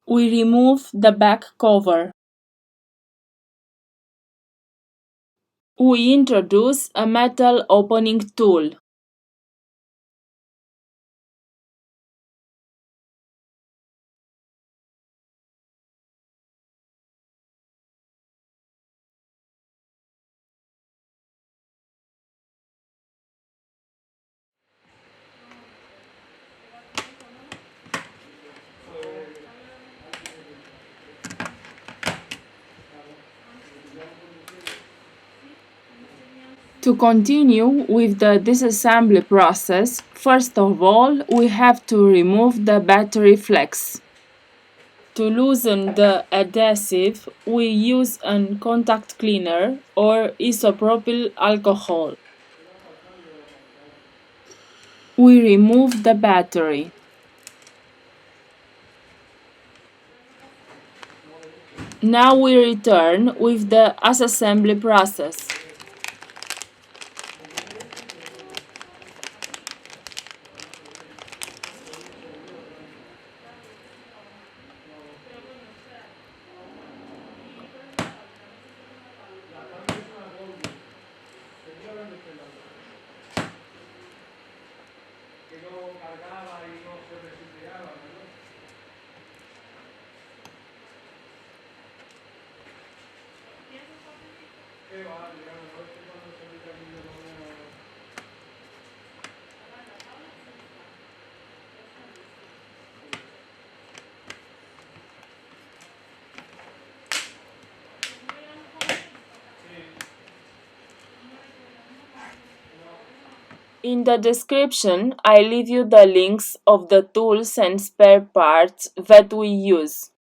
We remove the back cover. We introduce a metal opening tool. To continue with the disassembly process, first of all, we have to remove the battery flex. To loosen the adhesive, we use a contact cleaner or isopropyl alcohol. We remove the battery. Now we return with the assembly process. In the description, I leave you the links of the tools and spare parts that we use.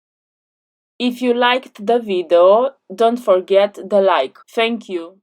If you liked the video, don't forget the like. Thank you.